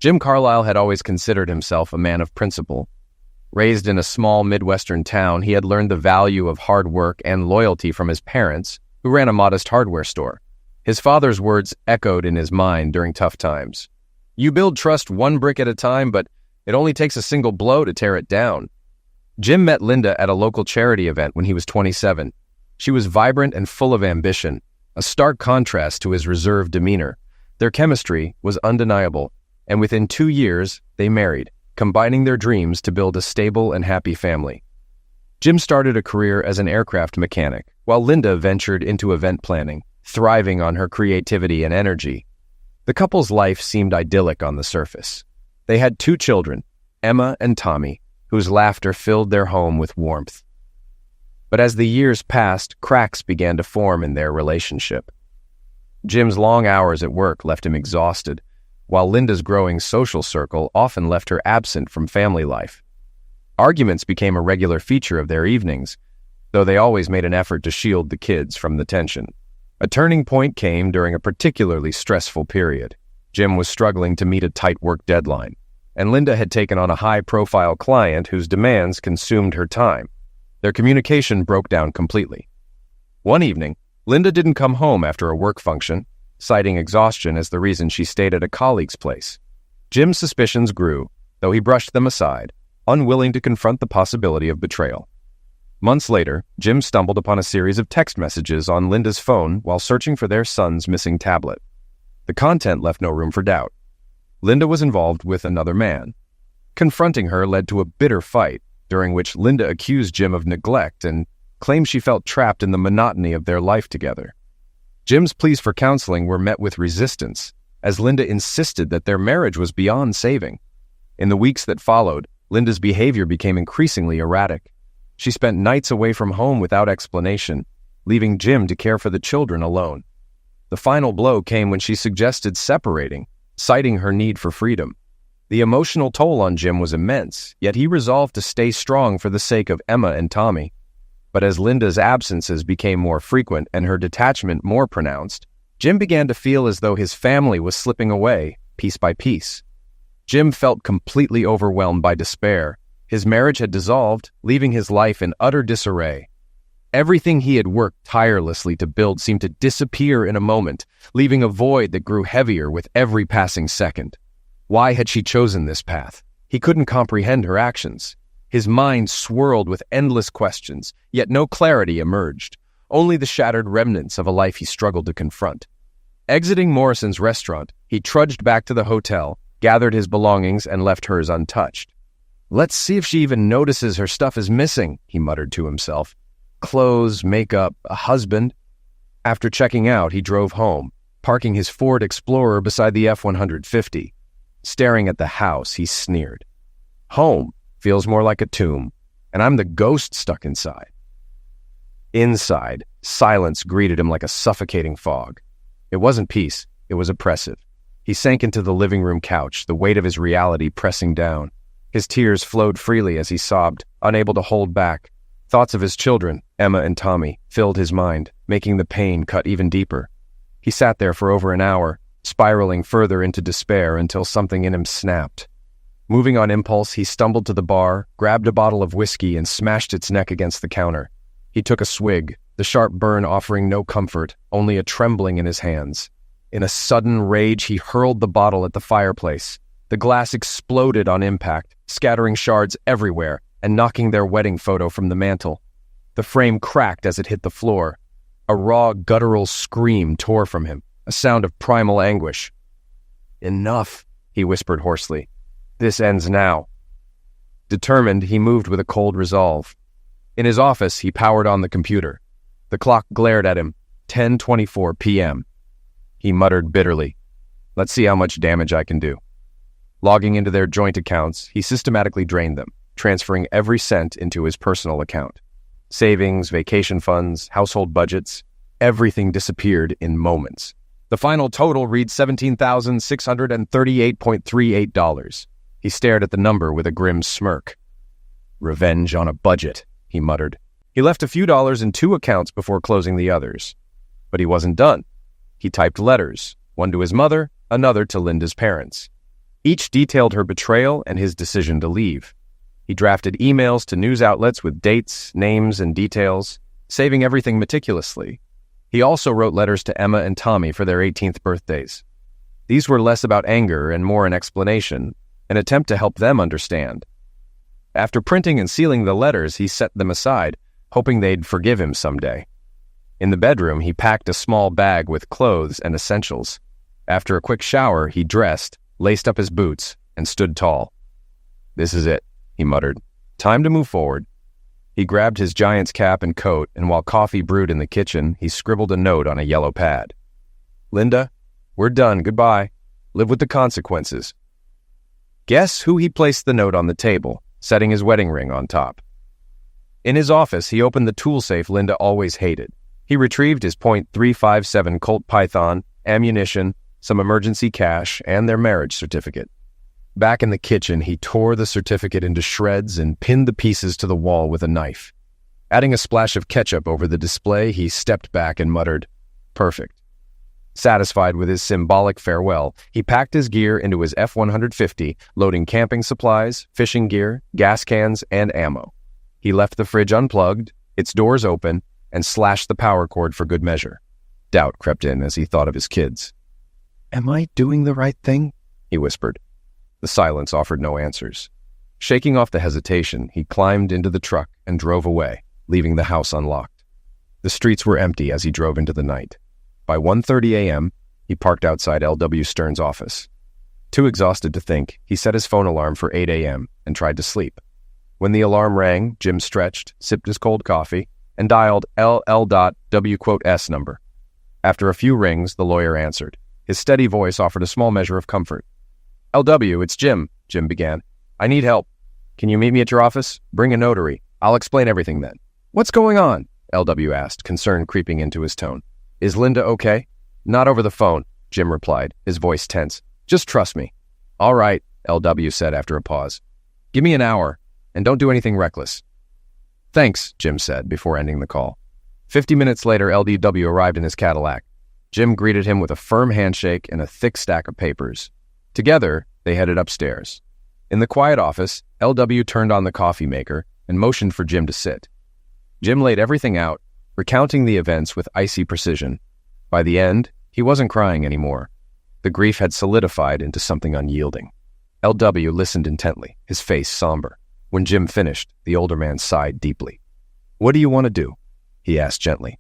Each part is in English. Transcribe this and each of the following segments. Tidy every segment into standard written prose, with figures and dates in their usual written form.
Jim Carlisle had always considered himself a man of principle. Raised in a small Midwestern town, he had learned the value of hard work and loyalty from his parents, who ran a modest hardware store. His father's words echoed in his mind during tough times. "You build trust one brick at a time, but it only takes a single blow to tear it down." Jim met Linda at a local charity event when he was 27. She was vibrant and full of ambition, a stark contrast to his reserved demeanor. Their chemistry was undeniable, and within 2 years, they married, combining their dreams to build a stable and happy family. Jim started a career as an aircraft mechanic, while Linda ventured into event planning, thriving on her creativity and energy. The couple's life seemed idyllic on the surface. They had 2 children, Emma and Tommy, whose laughter filled their home with warmth. But as the years passed, cracks began to form in their relationship. Jim's long hours at work left him exhausted, while Linda's growing social circle often left her absent from family life. Arguments became a regular feature of their evenings, though they always made an effort to shield the kids from the tension. A turning point came during a particularly stressful period. Jim was struggling to meet a tight work deadline, and Linda had taken on a high-profile client whose demands consumed her time. Their communication broke down completely. One evening, Linda didn't come home after a work function, citing exhaustion as the reason she stayed at a colleague's place. Jim's suspicions grew, though he brushed them aside, unwilling to confront the possibility of betrayal. Months later, Jim stumbled upon a series of text messages on Linda's phone while searching for their son's missing tablet. The content left no room for doubt. Linda was involved with another man. Confronting her led to a bitter fight, during which Linda accused Jim of neglect and claimed she felt trapped in the monotony of their life together. Jim's pleas for counseling were met with resistance, as Linda insisted that their marriage was beyond saving. In the weeks that followed, Linda's behavior became increasingly erratic. She spent nights away from home without explanation, leaving Jim to care for the children alone. The final blow came when she suggested separating, citing her need for freedom. The emotional toll on Jim was immense, yet he resolved to stay strong for the sake of Emma and Tommy. But as Linda's absences became more frequent and her detachment more pronounced, Jim began to feel as though his family was slipping away, piece by piece. Jim felt completely overwhelmed by despair. His marriage had dissolved, leaving his life in utter disarray. Everything he had worked tirelessly to build seemed to disappear in a moment, leaving a void that grew heavier with every passing second. Why had she chosen this path? He couldn't comprehend her actions. His mind swirled with endless questions, yet no clarity emerged, only the shattered remnants of a life he struggled to confront. Exiting Morrison's restaurant, he trudged back to the hotel, gathered his belongings, and left hers untouched. "Let's see if she even notices her stuff is missing," he muttered to himself. Clothes, makeup, a husband. After checking out, he drove home, parking his Ford Explorer beside the F-150. Staring at the house, he sneered. "Home feels more like a tomb, and I'm the ghost stuck inside." Inside, silence greeted him like a suffocating fog. It wasn't peace, it was oppressive. He sank into the living room couch, the weight of his reality pressing down. His tears flowed freely as he sobbed, unable to hold back. Thoughts of his children, Emma and Tommy, filled his mind, making the pain cut even deeper. He sat there for over an hour, spiraling further into despair until something in him snapped. Moving on impulse, he stumbled to the bar, grabbed a bottle of whiskey, and smashed its neck against the counter. He took a swig, the sharp burn offering no comfort, only a trembling in his hands. In a sudden rage, he hurled the bottle at the fireplace. The glass exploded on impact, scattering shards everywhere and knocking their wedding photo from the mantel. The frame cracked as it hit the floor. A raw, guttural scream tore from him, a sound of primal anguish. "Enough," he whispered hoarsely. "This ends now." Determined, he moved with a cold resolve. In his office, he powered on the computer. The clock glared at him, 10:24 p.m. He muttered bitterly, "Let's see how much damage I can do." Logging into their joint accounts, he systematically drained them, transferring every cent into his personal account. Savings, vacation funds, household budgets, everything disappeared in moments. The final total reads $17,638.38. He stared at the number with a grim smirk. "Revenge on a budget," he muttered. He left a few dollars in 2 accounts before closing the others. But he wasn't done. He typed letters, one to his mother, another to Linda's parents. Each detailed her betrayal and his decision to leave. He drafted emails to news outlets with dates, names, and details, saving everything meticulously. He also wrote letters to Emma and Tommy for their 18th birthdays. These were less about anger and more an explanation, an attempt to help them understand. After printing and sealing the letters, he set them aside, hoping they'd forgive him someday. In the bedroom, he packed a small bag with clothes and essentials. After a quick shower, he dressed, laced up his boots, and stood tall. "This is it," he muttered. "Time to move forward." He grabbed his Giants cap and coat, and while coffee brewed in the kitchen, he scribbled a note on a yellow pad. "Linda, we're done. Goodbye. Live with the consequences." Guess who he placed the note on the table, setting his wedding ring on top. In his office, he opened the tool safe Linda always hated. He retrieved his .357 Colt Python, ammunition, some emergency cash, and their marriage certificate. Back in the kitchen, he tore the certificate into shreds and pinned the pieces to the wall with a knife. Adding a splash of ketchup over the display, he stepped back and muttered, "Perfect." Satisfied with his symbolic farewell, he packed his gear into his F-150, loading camping supplies, fishing gear, gas cans, and ammo. He left the fridge unplugged, its doors open, and slashed the power cord for good measure. Doubt crept in as he thought of his kids. "Am I doing the right thing?" he whispered. The silence offered no answers. Shaking off the hesitation, he climbed into the truck and drove away, leaving the house unlocked. The streets were empty as he drove into the night. By 1:30 a.m., he parked outside L.W. Stern's office. Too exhausted to think, he set his phone alarm for 8 a.m. and tried to sleep. When the alarm rang, Jim stretched, sipped his cold coffee, and dialed LL.W.S number. After a few rings, the lawyer answered. His steady voice offered a small measure of comfort. "LW, it's Jim," Jim began. "I need help. Can you meet me at your office? Bring a notary. I'll explain everything then." "What's going on?" LW asked, concern creeping into his tone. "Is Linda okay?" "Not over the phone," Jim replied, his voice tense. "Just trust me." "All right," LW said after a pause. "Give me an hour, and don't do anything reckless." "Thanks," Jim said before ending the call. 50 minutes later, LDW arrived in his Cadillac. Jim greeted him with a firm handshake and a thick stack of papers. Together, they headed upstairs. In the quiet office, LW turned on the coffee maker and motioned for Jim to sit. Jim laid everything out, recounting the events with icy precision. By the end, he wasn't crying anymore. The grief had solidified into something unyielding. LW listened intently, his face somber. When Jim finished, the older man sighed deeply. "What do you want to do?" he asked gently.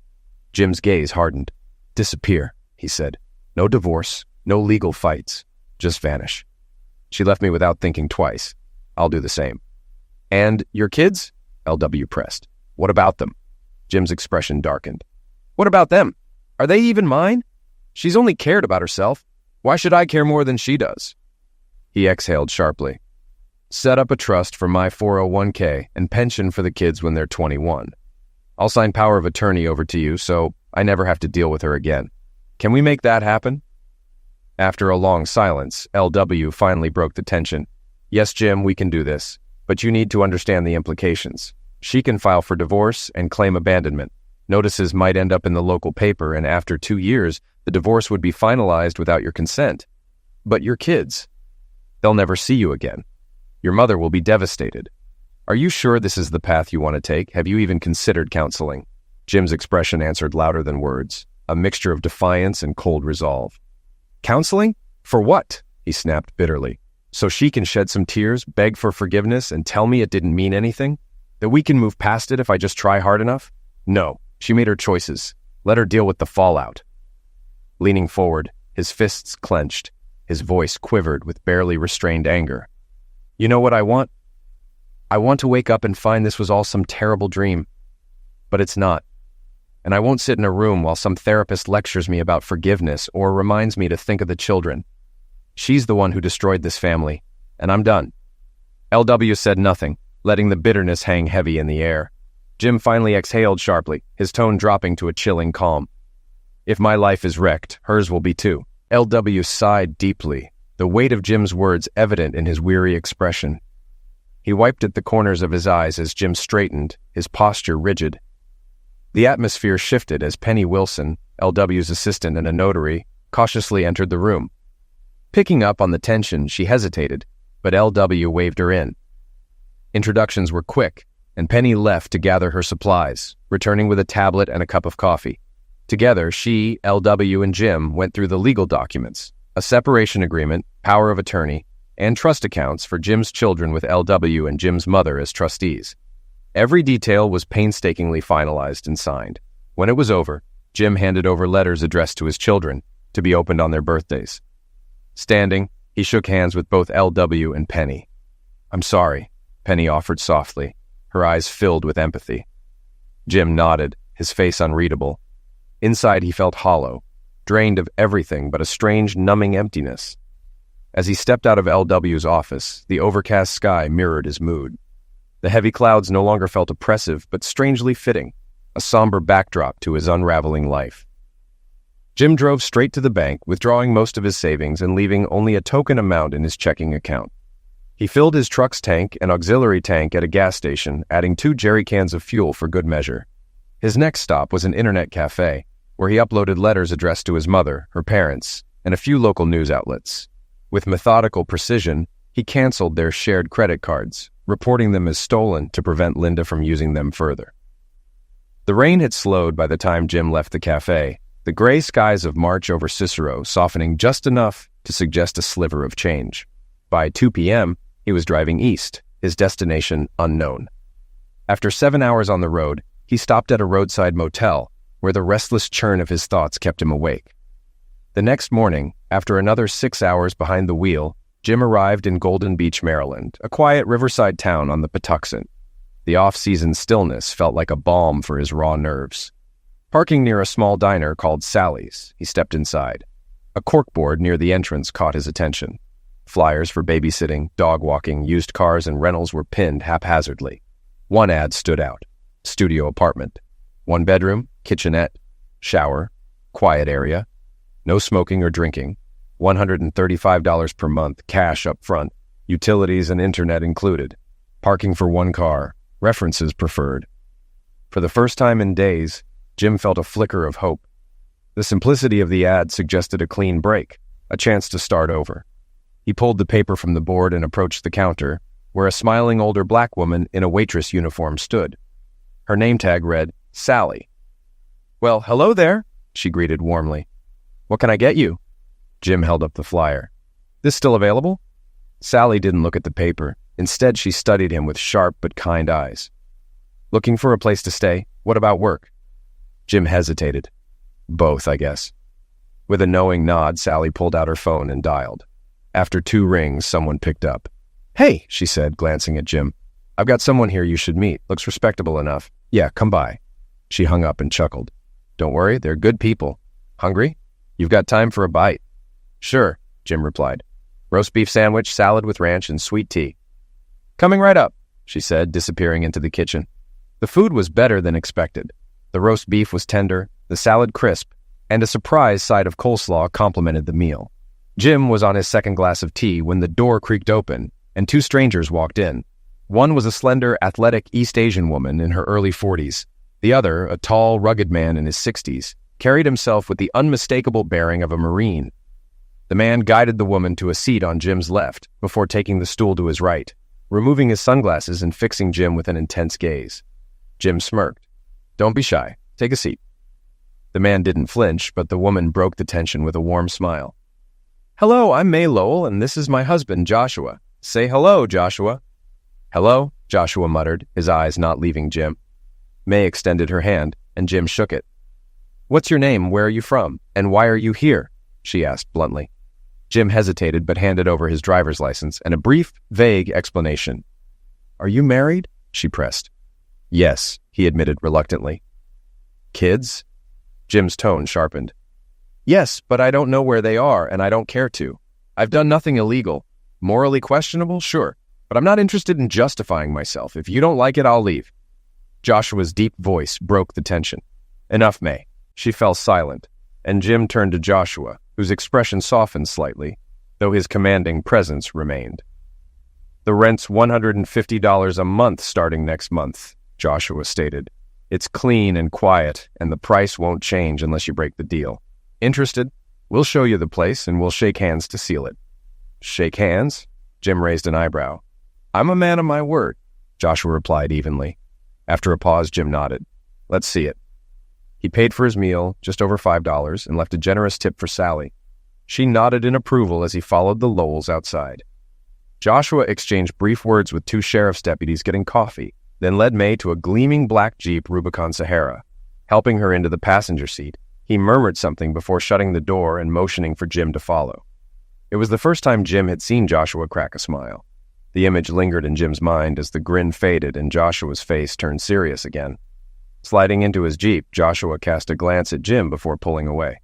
Jim's gaze hardened. "Disappear," he said. "No divorce, no legal fights. Just vanish. She left me without thinking twice. I'll do the same." "And your kids?" LW pressed. "What about them?" Jim's expression darkened. "What about them? Are they even mine? She's only cared about herself. Why should I care more than she does?" He exhaled sharply. "Set up a trust for my 401k and pension for the kids when they're 21. I'll sign power of attorney over to you so I never have to deal with her again. Can we make that happen?" After a long silence, LW finally broke the tension. "Yes, Jim, we can do this, but you need to understand the implications. She can file for divorce and claim abandonment. Notices might end up in the local paper, and after 2 years, the divorce would be finalized without your consent. But your kids, they'll never see you again. Your mother will be devastated. Are you sure this is the path you want to take? Have you even considered counseling?" Jim's expression answered louder than words, a mixture of defiance and cold resolve. "Counseling? For what?" he snapped bitterly. "So she can shed some tears, beg for forgiveness, and tell me it didn't mean anything? That we can move past it if I just try hard enough? No, she made her choices. Let her deal with the fallout." Leaning forward, his fists clenched, his voice quivered with barely restrained anger. "You know what I want? I want to wake up and find this was all some terrible dream. But it's not. And I won't sit in a room while some therapist lectures me about forgiveness or reminds me to think of the children. She's the one who destroyed this family, and I'm done." LW said nothing, letting the bitterness hang heavy in the air. Jim finally exhaled sharply, his tone dropping to a chilling calm. "If my life is wrecked, hers will be too." LW sighed deeply, the weight of Jim's words evident in his weary expression. He wiped at the corners of his eyes as Jim straightened, his posture rigid. The atmosphere shifted as Penny Wilson, LW's assistant and a notary, cautiously entered the room. Picking up on the tension, she hesitated, but LW waved her in. Introductions were quick, and Penny left to gather her supplies, returning with a tablet and a cup of coffee. Together, she, LW, and Jim went through the legal documents, a separation agreement, power of attorney, and trust accounts for Jim's children with LW and Jim's mother as trustees. Every detail was painstakingly finalized and signed. When it was over, Jim handed over letters addressed to his children, to be opened on their birthdays. Standing, he shook hands with both LW and Penny. "I'm sorry," Penny offered softly, her eyes filled with empathy. Jim nodded, his face unreadable. Inside he felt hollow, drained of everything but a strange, numbing emptiness. As he stepped out of LW's office, the overcast sky mirrored his mood. The heavy clouds no longer felt oppressive, but strangely fitting, a somber backdrop to his unraveling life. Jim drove straight to the bank, withdrawing most of his savings and leaving only a token amount in his checking account. He filled his truck's tank and auxiliary tank at a gas station, adding 2 jerry cans of fuel for good measure. His next stop was an internet cafe, where he uploaded letters addressed to his mother, her parents, and a few local news outlets. With methodical precision, he canceled their shared credit cards, reporting them as stolen to prevent Linda from using them further. The rain had slowed by the time Jim left the cafe, the gray skies of March over Cicero softening just enough to suggest a sliver of change. By 2 p.m., he was driving east, his destination unknown. After 7 hours on the road, he stopped at a roadside motel, where the restless churn of his thoughts kept him awake. The next morning, after another 6 hours behind the wheel, Jim arrived in Golden Beach, Maryland, a quiet riverside town on the Patuxent. The off-season stillness felt like a balm for his raw nerves. Parking near a small diner called Sally's, he stepped inside. A corkboard near the entrance caught his attention. Flyers for babysitting, dog walking, used cars, and rentals were pinned haphazardly. One ad stood out: studio apartment. 1 bedroom, kitchenette, shower, quiet area, no smoking or drinking, $135 per month, cash up front, utilities and internet included, parking for 1 car, references preferred. For the first time in days, Jim felt a flicker of hope. The simplicity of the ad suggested a clean break, a chance to start over. He pulled the paper from the board and approached the counter, where a smiling older black woman in a waitress uniform stood. Her name tag read, Sally. "Well, hello there," she greeted warmly. "What can I get you?" Jim held up the flyer. "This still available?" Sally didn't look at the paper. Instead, she studied him with sharp but kind eyes. "Looking for a place to stay? What about work?" Jim hesitated. "Both, I guess." With a knowing nod, Sally pulled out her phone and dialed. After 2 rings, someone picked up. "Hey," she said, glancing at Jim. "I've got someone here you should meet. Looks respectable enough. Yeah, come by." She hung up and chuckled. "Don't worry, they're good people. Hungry? You've got time for a bite." "Sure," Jim replied. "Roast beef sandwich, salad with ranch, and sweet tea." "Coming right up," she said, disappearing into the kitchen. The food was better than expected. The roast beef was tender, the salad crisp, and a surprise side of coleslaw complemented the meal. Jim was on his 2nd glass of tea when the door creaked open, and 2 strangers walked in. One was a slender, athletic East Asian woman in her early 40s. The other, a tall, rugged man in his 60s, carried himself with the unmistakable bearing of a Marine. The man guided the woman to a seat on Jim's left before taking the stool to his right, removing his sunglasses and fixing Jim with an intense gaze. Jim smirked. "Don't be shy. Take a seat." The man didn't flinch, but the woman broke the tension with a warm smile. "Hello, I'm May Lowell, and this is my husband, Joshua. Say hello, Joshua." "Hello," Joshua muttered, his eyes not leaving Jim. May extended her hand, and Jim shook it. "What's your name, where are you from, and why are you here?" she asked bluntly. Jim hesitated but handed over his driver's license and a brief, vague explanation. "Are you married?" she pressed. "Yes," he admitted reluctantly. "Kids?" Jim's tone sharpened. "Yes, but I don't know where they are, and I don't care to. I've done nothing illegal. Morally questionable? Sure. But I'm not interested in justifying myself. If you don't like it, I'll leave." Joshua's deep voice broke the tension. "Enough, May." She fell silent, and Jim turned to Joshua, whose expression softened slightly, though his commanding presence remained. "The rent's $150 a month starting next month," Joshua stated. "It's clean and quiet, and the price won't change unless you break the deal. Interested?" We'll show you the place, and we'll shake hands to seal it." "Shake hands?" Jim raised an eyebrow. "I'm a man of my word," Joshua replied evenly. After a pause, Jim nodded. "Let's see it." He paid for his meal, just over $5, and left a generous tip for Sally. She nodded in approval as he followed the Lowells outside. Joshua exchanged brief words with 2 sheriff's deputies getting coffee, then led May to a gleaming black Jeep Rubicon Sahara. Helping her into the passenger seat, he murmured something before shutting the door and motioning for Jim to follow. It was the first time Jim had seen Joshua crack a smile. The image lingered in Jim's mind as the grin faded and Joshua's face turned serious again. Sliding into his Jeep, Joshua cast a glance at Jim before pulling away.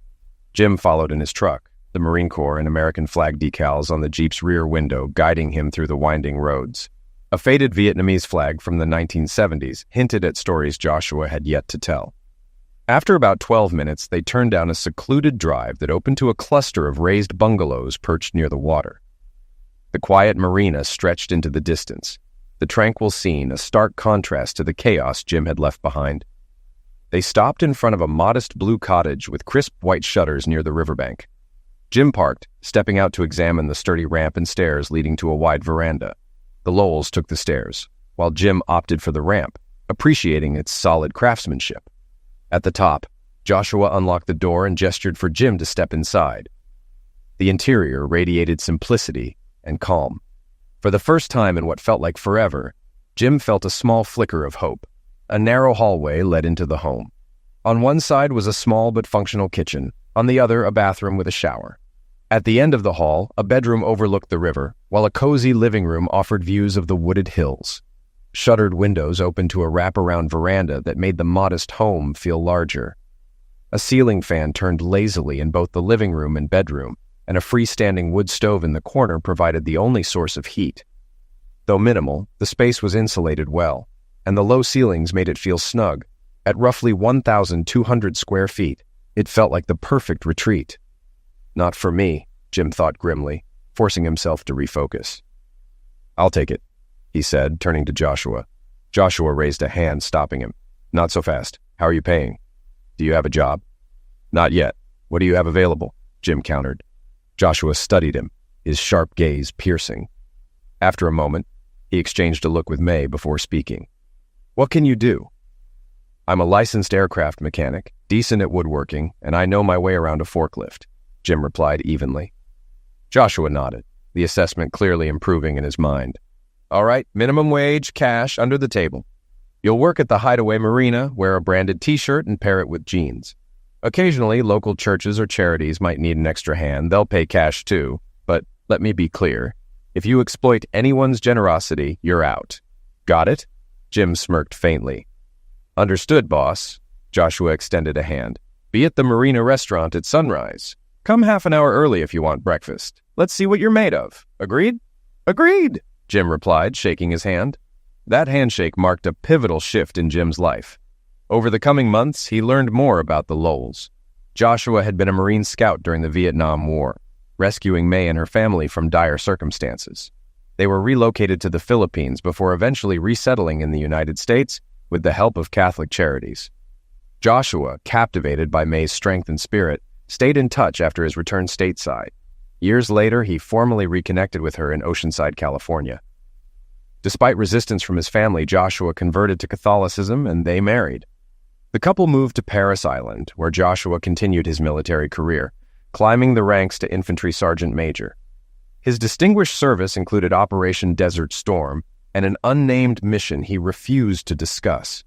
Jim followed in his truck, the Marine Corps and American flag decals on the Jeep's rear window guiding him through the winding roads. A faded Vietnamese flag from the 1970s hinted at stories Joshua had yet to tell. After about 12 minutes, they turned down a secluded drive that opened to a cluster of raised bungalows perched near the water. The quiet marina stretched into the distance, the tranquil scene a stark contrast to the chaos Jim had left behind. They stopped in front of a modest blue cottage with crisp white shutters near the riverbank. Jim parked, stepping out to examine the sturdy ramp and stairs leading to a wide veranda. The Lowells took the stairs, while Jim opted for the ramp, appreciating its solid craftsmanship. At the top, Joshua unlocked the door and gestured for Jim to step inside. The interior radiated simplicity and calm. For the first time in what felt like forever, Jim felt a small flicker of hope. A narrow hallway led into the home. On one side was a small but functional kitchen, on the other a bathroom with a shower. At the end of the hall, a bedroom overlooked the river, while a cozy living room offered views of the wooded hills. Shuttered windows opened to a wraparound veranda that made the modest home feel larger. A ceiling fan turned lazily in both the living room and bedroom, and a freestanding wood stove in the corner provided the only source of heat. Though minimal, the space was insulated well, and the low ceilings made it feel snug. At roughly 1,200 square feet, it felt like the perfect retreat. "Not for me," Jim thought grimly, forcing himself to refocus. "I'll take it," he said, turning to Joshua. Joshua raised a hand, stopping him. "Not so fast. How are you paying? Do you have a job?" "Not yet. What do you have available?" Jim countered. Joshua studied him, his sharp gaze piercing. After a moment, he exchanged a look with May before speaking. "What can you do?" "I'm a licensed aircraft mechanic, decent at woodworking, and I know my way around a forklift," Jim replied evenly. Joshua nodded, the assessment clearly improving in his mind. "All right, minimum wage, cash, under the table. You'll work at the Hideaway Marina, wear a branded t-shirt, and pair it with jeans. Occasionally, local churches or charities might need an extra hand. They'll pay cash too, but let me be clear. If you exploit anyone's generosity, you're out. Got it?" Jim smirked faintly. "Understood, boss." Joshua extended a hand. "Be at the Marina restaurant at sunrise. Come half an hour early if you want breakfast. Let's see what you're made of. Agreed?" "Agreed," Jim replied, shaking his hand. That handshake marked a pivotal shift in Jim's life. Over the coming months, he learned more about the Lowells. Joshua had been a Marine scout during the Vietnam War, rescuing May and her family from dire circumstances. They were relocated to the Philippines before eventually resettling in the United States with the help of Catholic charities. Joshua, captivated by May's strength and spirit, stayed in touch after his return stateside. Years later, he formally reconnected with her in Oceanside, California. Despite resistance from his family, Joshua converted to Catholicism and they married. The couple moved to Parris Island, where Joshua continued his military career, climbing the ranks to infantry sergeant major. His distinguished service included Operation Desert Storm and an unnamed mission he refused to discuss.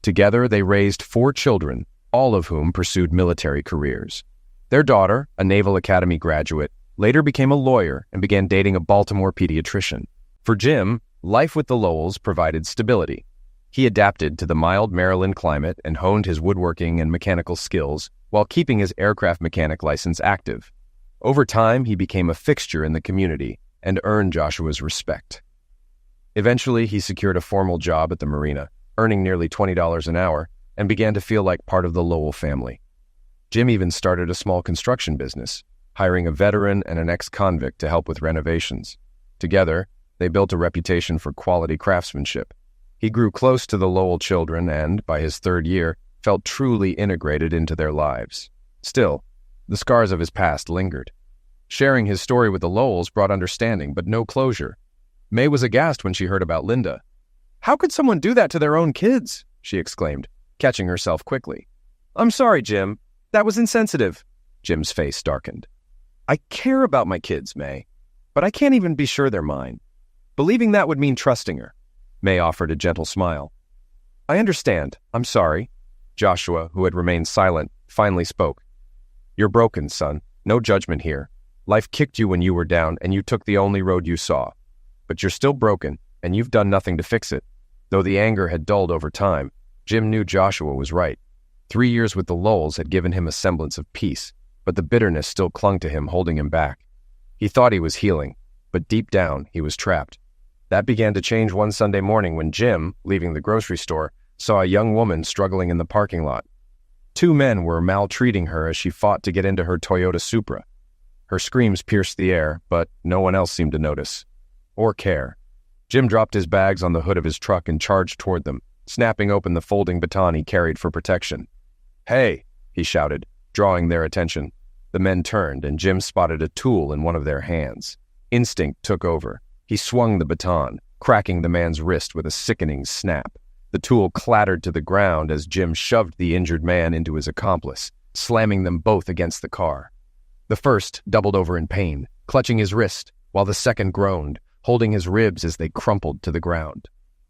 Together, they raised 4 children, all of whom pursued military careers. Their daughter, a Naval Academy graduate, later became a lawyer and began dating a Baltimore pediatrician. For Jim, life with the Lowells provided stability. He adapted to the mild Maryland climate and honed his woodworking and mechanical skills while keeping his aircraft mechanic license active. Over time, he became a fixture in the community and earned Joshua's respect. Eventually, he secured a formal job at the marina, earning nearly $20 an hour, and began to feel like part of the Lowell family. Jim even started a small construction business, hiring a veteran and an ex-convict to help with renovations. Together, they built a reputation for quality craftsmanship. He grew close to the Lowell children and, by his 3rd year, felt truly integrated into their lives. Still, The scars of his past lingered. Sharing his story with the Lowells brought understanding, but no closure. May was aghast when she heard about Linda. "How could someone do that to their own kids?" she exclaimed, catching herself quickly. "I'm sorry, Jim. That was insensitive." Jim's face darkened. "I care about my kids, May, but I can't even be sure they're mine. Believing that would mean trusting her." May offered a gentle smile. "I understand. I'm sorry." Joshua, who had remained silent, finally spoke. "You're broken, son. No judgment here. Life kicked you when you were down, and you took the only road you saw. But you're still broken, and you've done nothing to fix it." Though the anger had dulled over time, Jim knew Joshua was right. 3 years with the Lowells had given him a semblance of peace, but the bitterness still clung to him, holding him back. He thought he was healing, but deep down, he was trapped. That began to change one Sunday morning when Jim, leaving the grocery store, saw a young woman struggling in the parking lot. 2 men were maltreating her as she fought to get into her Toyota Supra. Her screams pierced the air, but no one else seemed to notice or care. Jim dropped his bags on the hood of his truck and charged toward them, snapping open the folding baton he carried for protection. "Hey!" he shouted, drawing their attention. The men turned, and Jim spotted a tool in one of their hands. Instinct took over. He swung the baton, cracking the man's wrist with a sickening snap. The tool clattered to the ground as Jim shoved the injured man into his accomplice, slamming them both against the car. The first doubled over in pain, clutching his wrist, while the second groaned, holding his ribs as they crumpled to the ground.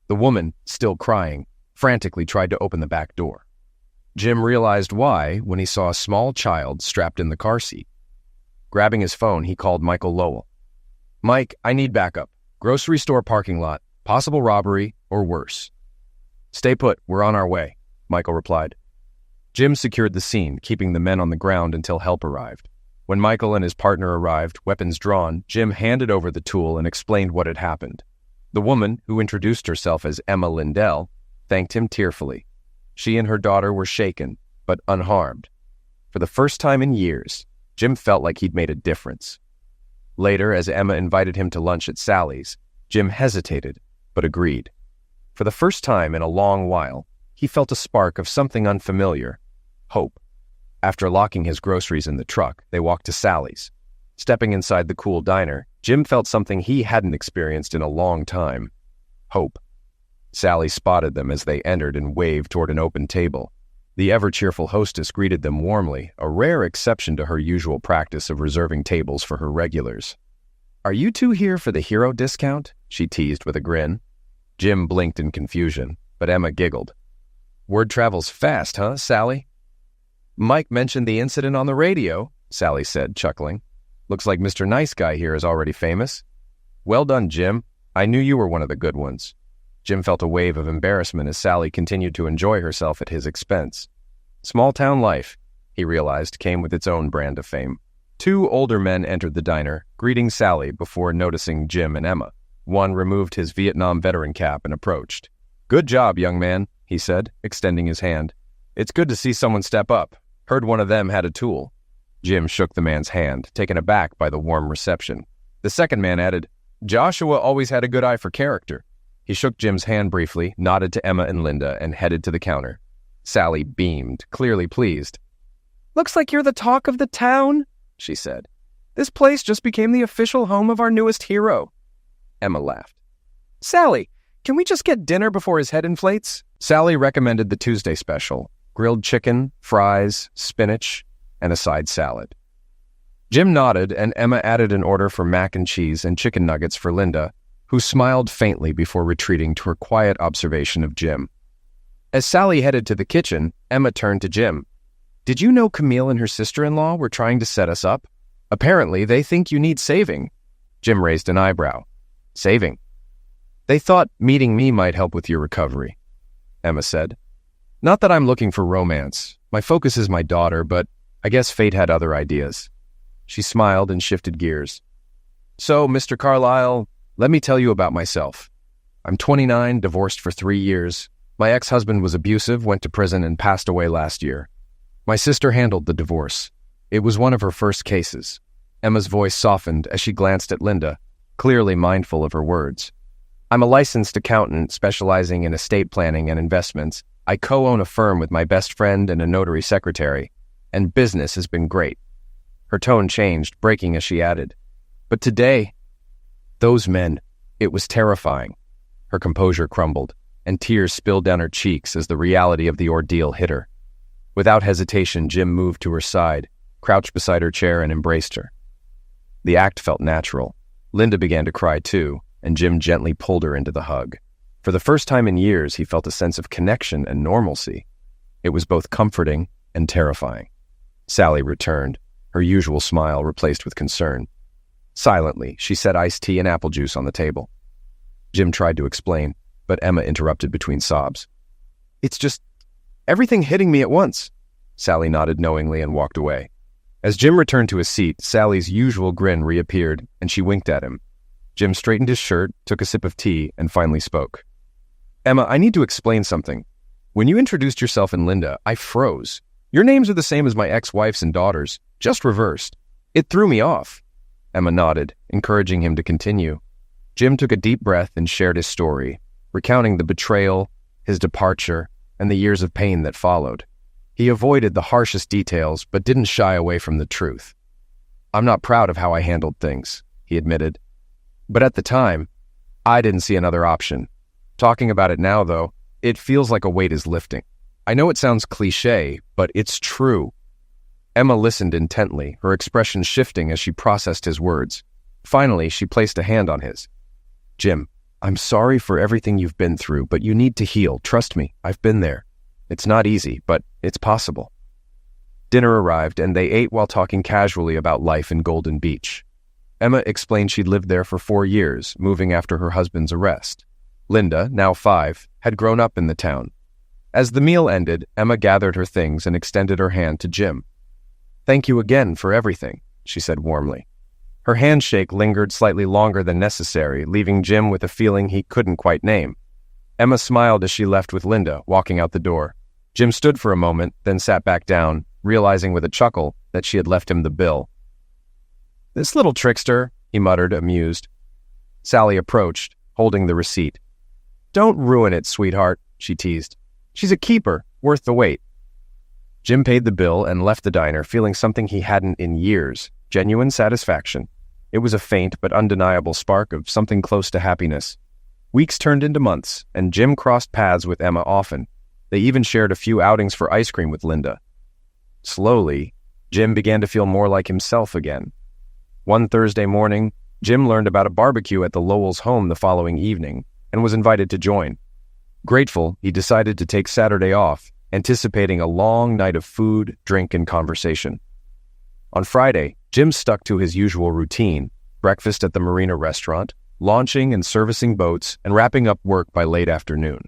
The woman, still crying, frantically tried to open the back door. Jim realized why when he saw a small child strapped in the car seat. Grabbing his phone, he called Michael Lowell. "Mike, I need backup. Grocery store parking lot, possible robbery, or worse." "Stay put, we're on our way," Michael replied. Jim secured the scene, keeping the men on the ground until help arrived. When Michael and his partner arrived, weapons drawn, Jim handed over the tool and explained what had happened. The woman, who introduced herself as Emma Lindell, thanked him tearfully. She and her daughter were shaken, but unharmed. For the first time in years, Jim felt like he'd made a difference. Later, as Emma invited him to lunch at Sally's, Jim hesitated, but agreed. For the first time in a long while, he felt a spark of something unfamiliar: hope. After locking his groceries in the truck, they walked to Sally's. Stepping inside the cool diner, Jim felt something he hadn't experienced in a long time: hope. Sally spotted them as they entered and waved toward an open table. The ever-cheerful hostess greeted them warmly, a rare exception to her usual practice of reserving tables for her regulars. "Are you two here for the hero discount?" she teased with a grin. Jim blinked in confusion, but Emma giggled. "Word travels fast, huh, Sally?" "Mike mentioned the incident on the radio," Sally said, chuckling. "Looks like Mr. Nice Guy here is already famous." "Well done, Jim. I knew you were one of the good ones." Jim felt a wave of embarrassment as Sally continued to enjoy herself at his expense. Small-town life, he realized, came with its own brand of fame. 2 older men entered the diner, greeting Sally before noticing Jim and Emma. One removed his Vietnam veteran cap and approached. "Good job, young man," he said, extending his hand. "It's good to see someone step up. Heard one of them had a tool." Jim shook the man's hand, taken aback by the warm reception. The second man added, "Joshua always had a good eye for character." He shook Jim's hand briefly, nodded to Emma and Linda, and headed to the counter. Sally beamed, clearly pleased. "Looks like you're the talk of the town," she said. "This place just became the official home of our newest hero." Emma laughed. "Sally, can we just get dinner before his head inflates?" Sally recommended the Tuesday special: grilled chicken, fries, spinach, and a side salad. Jim nodded, and Emma added an order for mac and cheese and chicken nuggets for Linda, who smiled faintly before retreating to her quiet observation of Jim. As Sally headed to the kitchen, Emma turned to Jim. "Did you know Camille and her sister-in-law were trying to set us up? Apparently, they think you need saving." Jim raised an eyebrow. "Saving?" "They thought meeting me might help with your recovery," Emma said. "Not that I'm looking for romance. My focus is my daughter, but I guess fate had other ideas." She smiled and shifted gears. "So, Mr. Carlyle, let me tell you about myself. I'm 29, divorced for 3 years. My ex-husband was abusive, went to prison, and passed away last year. My sister handled the divorce. It was one of her first cases." Emma's voice softened as she glanced at Linda, clearly mindful of her words. "I'm a licensed accountant specializing in estate planning and investments. I co-own a firm with my best friend and a notary secretary, and business has been great. Her tone changed, breaking as she added, "But today, those men, it was terrifying." Her composure crumbled, and tears spilled down her cheeks as the reality of the ordeal hit her. Without hesitation, Jim moved to her side, crouched beside her chair, and embraced her. The act felt natural. Linda began to cry too, and Jim gently pulled her into the hug. For the first time in years, he felt a sense of connection and normalcy. It was both comforting and terrifying. Sally returned, her usual smile replaced with concern. Silently, she set iced tea and apple juice on the table. Jim tried to explain, but Emma interrupted between sobs. "It's just everything hitting me at once." Sally nodded knowingly and walked away. As Jim returned to his seat, Sally's usual grin reappeared, and she winked at him. Jim straightened his shirt, took a sip of tea, and finally spoke. "Emma, I need to explain something. When you introduced yourself and Linda, I froze. Your names are the same as my ex-wife's and daughter's, just reversed. It threw me off." Emma nodded, encouraging him to continue. Jim took a deep breath and shared his story, recounting the betrayal, his departure, and the years of pain that followed. He avoided the harshest details, but didn't shy away from the truth. "I'm not proud of how I handled things," he admitted. "But at the time, I didn't see another option. Talking about it now, though, it feels like a weight is lifting. I know it sounds cliché, but it's true." Emma listened intently, her expression shifting as she processed his words. Finally, she placed a hand on his. "Jim, I'm sorry for everything you've been through, but you need to heal. Trust me, I've been there. It's not easy, but it's possible." Dinner arrived, and they ate while talking casually about life in Golden Beach. Emma explained she'd lived there for 4 years, moving after her husband's arrest. Linda, now 5, had grown up in the town. As the meal ended, Emma gathered her things and extended her hand to Jim. "Thank you again for everything," she said warmly. Her handshake lingered slightly longer than necessary, leaving Jim with a feeling he couldn't quite name. Emma smiled as she left with Linda, walking out the door. Jim stood for a moment, then sat back down, realizing with a chuckle that she had left him the bill. "This little trickster," he muttered, amused. Sally approached, holding the receipt. "Don't ruin it, sweetheart," she teased. "She's a keeper, worth the wait." Jim paid the bill and left the diner, feeling something he hadn't in years, genuine satisfaction. It was a faint but undeniable spark of something close to happiness. Weeks turned into months, and Jim crossed paths with Emma often. They even shared a few outings for ice cream with Linda. Slowly, Jim began to feel more like himself again. One Thursday morning, Jim learned about a barbecue at the Lowells' home the following evening and was invited to join. Grateful, he decided to take Saturday off, anticipating a long night of food, drink, and conversation. On Friday, Jim stuck to his usual routine: breakfast at the Marina restaurant, launching and servicing boats, and wrapping up work by late afternoon.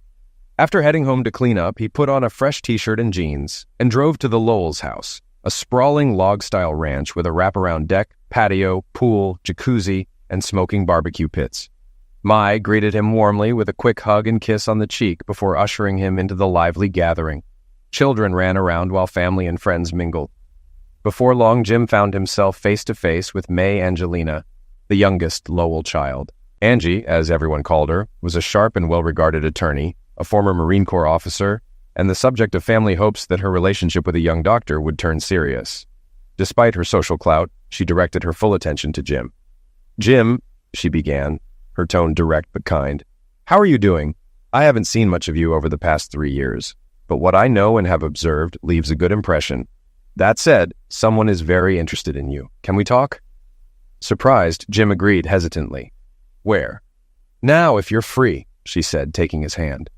After heading home to clean up, he put on a fresh t-shirt and jeans and drove to the Lowells' house, a sprawling log-style ranch with a wraparound deck, patio, pool, jacuzzi, and smoking barbecue pits. Mai greeted him warmly with a quick hug and kiss on the cheek before ushering him into the lively gathering. Children ran around while family and friends mingled. Before long, Jim found himself face-to-face with May Angelina, the youngest Lowell child. Angie, as everyone called her, was a sharp and well-regarded attorney, a former Marine Corps officer, and the subject of family hopes that her relationship with a young doctor would turn serious. Despite her social clout, she directed her full attention to Jim. "Jim," she began, her tone direct but kind, "how are you doing? I haven't seen much of you over the past 3 years, but what I know and have observed leaves a good impression. That said, someone is very interested in you. Can we talk?" Surprised, Jim agreed hesitantly. "Where?" "Now, if you're free," she said, taking his hand.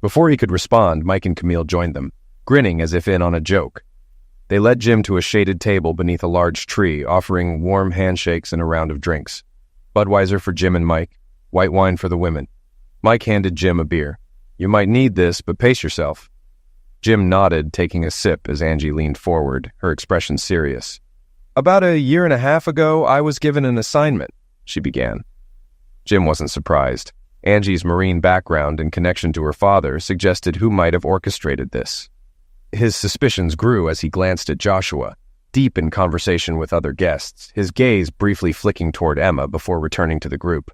Before he could respond, Mike and Camille joined them, grinning as if in on a joke. They led Jim to a shaded table beneath a large tree, offering warm handshakes and a round of drinks. Budweiser for Jim and Mike, white wine for the women. Mike handed Jim a beer. "You might need this, but pace yourself." Jim nodded, taking a sip as Angie leaned forward, her expression serious. "About a year and a half ago, I was given an assignment," she began. Jim wasn't surprised. Angie's Marine background and connection to her father suggested who might have orchestrated this. His suspicions grew as he glanced at Joshua, deep in conversation with other guests, his gaze briefly flicking toward Emma before returning to the group.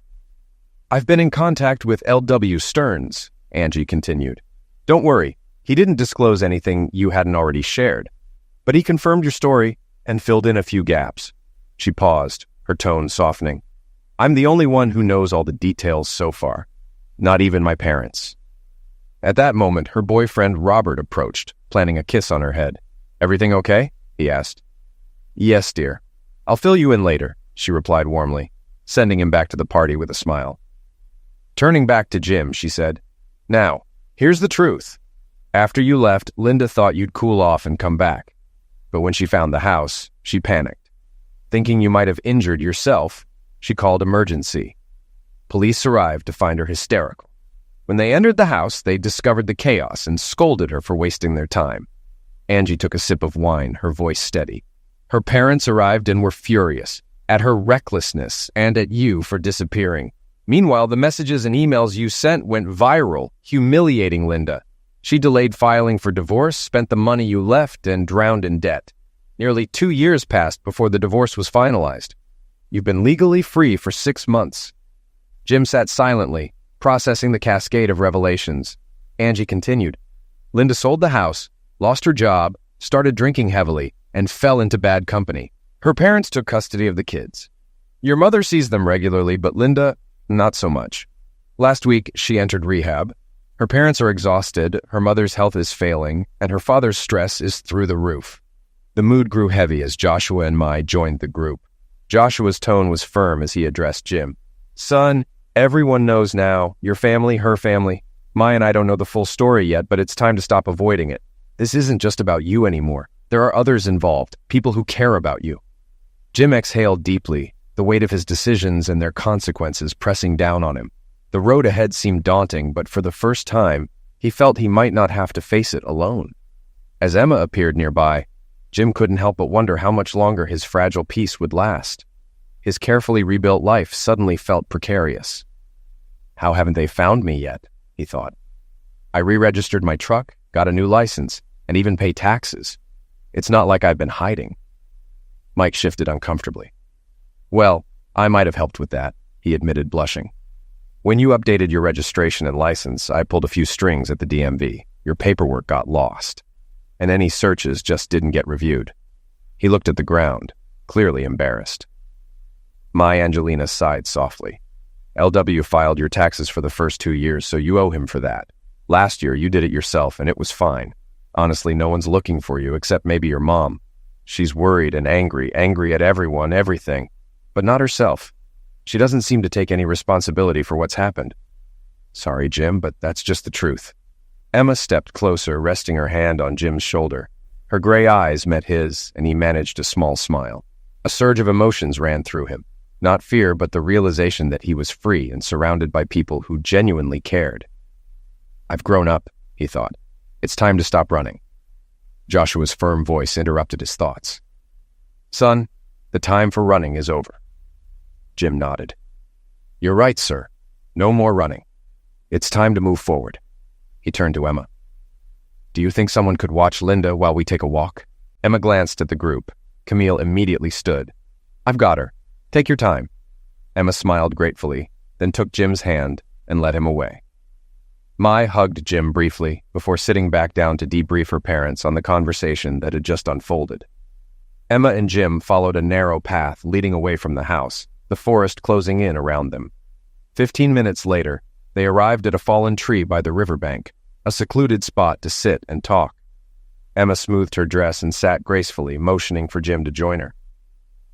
"I've been in contact with L.W. Stearns," Angie continued. "Don't worry, he didn't disclose anything you hadn't already shared. But he confirmed your story. and filled in a few gaps. She paused, her tone softening. I'm the only one who knows all the details so far. Not even my parents. At that moment, her boyfriend Robert approached, planting a kiss on her head. Everything okay? He asked. Yes, dear. I'll fill you in later, she replied warmly, sending him back to the party with a smile. Turning back to Jim, she said, Now, here's the truth. After you left, Linda thought you'd cool off and come back. But when she found the house, she panicked. Thinking you might have injured yourself, she called emergency. Police arrived to find her hysterical. When they entered the house, they discovered the chaos and scolded her for wasting their time. Angie took a sip of wine, her voice steady. Her parents arrived and were furious, at her recklessness and at you for disappearing. Meanwhile, the messages and emails you sent went viral, humiliating Linda. She delayed filing for divorce, spent the money you left, and drowned in debt. Nearly 2 years passed before the divorce was finalized. You've been legally free for 6 months. Jim sat silently, processing the cascade of revelations. Angie continued. Linda sold the house, lost her job, started drinking heavily, and fell into bad company. Her parents took custody of the kids. Your mother sees them regularly, but Linda, not so much. Last week, she entered rehab. Her parents are exhausted, her mother's health is failing, and her father's stress is through the roof. The mood grew heavy as Joshua and Mai joined the group. Joshua's tone was firm as he addressed Jim. Son, everyone knows now, your family, her family. Mai and I don't know the full story yet, but it's time to stop avoiding it. This isn't just about you anymore. There are others involved, people who care about you. Jim exhaled deeply, the weight of his decisions and their consequences pressing down on him. The road ahead seemed daunting, but for the first time, he felt he might not have to face it alone. As Emma appeared nearby, Jim couldn't help but wonder how much longer his fragile peace would last. His carefully rebuilt life suddenly felt precarious. How haven't they found me yet? He thought. I re-registered my truck, got a new license, and even pay taxes. It's not like I've been hiding. Mike shifted uncomfortably. Well, I might have helped with that, he admitted, blushing. When you updated your registration and license, I pulled a few strings at the DMV. Your paperwork got lost, and any searches just didn't get reviewed. He looked at the ground, clearly embarrassed. Mai Angelina sighed softly. LW filed your taxes for the first 2 years, so you owe him for that. Last year, you did it yourself, and it was fine. Honestly, no one's looking for you, except maybe your mom. She's worried and angry at everyone, everything, but not herself. She doesn't seem to take any responsibility for what's happened. Sorry, Jim, but that's just the truth. Emma stepped closer, resting her hand on Jim's shoulder. Her gray eyes met his, and he managed a small smile. A surge of emotions ran through him. Not fear, but the realization that he was free and surrounded by people who genuinely cared. I've grown up, he thought. It's time to stop running. Joshua's firm voice interrupted his thoughts. Son, the time for running is over. Jim nodded. You're right, sir. No more running. It's time to move forward. He turned to Emma. Do you think someone could watch Linda while we take a walk? Emma glanced at the group. Camille immediately stood. I've got her. Take your time. Emma smiled gratefully, then took Jim's hand and led him away. Mai hugged Jim briefly before sitting back down to debrief her parents on the conversation that had just unfolded. Emma and Jim followed a narrow path leading away from the house, the forest closing in around them. 15 minutes later, they arrived at a fallen tree by the riverbank, a secluded spot to sit and talk. Emma smoothed her dress and sat gracefully, motioning for Jim to join her.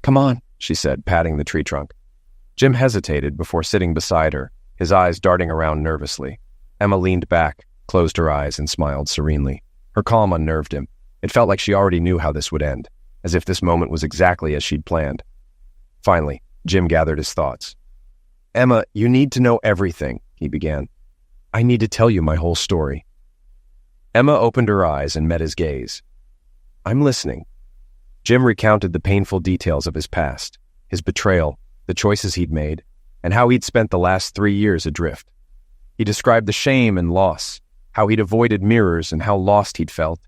Come on, she said, patting the tree trunk. Jim hesitated before sitting beside her, his eyes darting around nervously. Emma leaned back, closed her eyes, and smiled serenely. Her calm unnerved him. It felt like she already knew how this would end, as if this moment was exactly as she'd planned. Finally, Jim gathered his thoughts. Emma, you need to know everything, he began. I need to tell you my whole story. Emma opened her eyes and met his gaze. I'm listening. Jim recounted the painful details of his past, his betrayal, the choices he'd made, and how he'd spent the last 3 years adrift. He described the shame and loss, how he'd avoided mirrors and how lost he'd felt.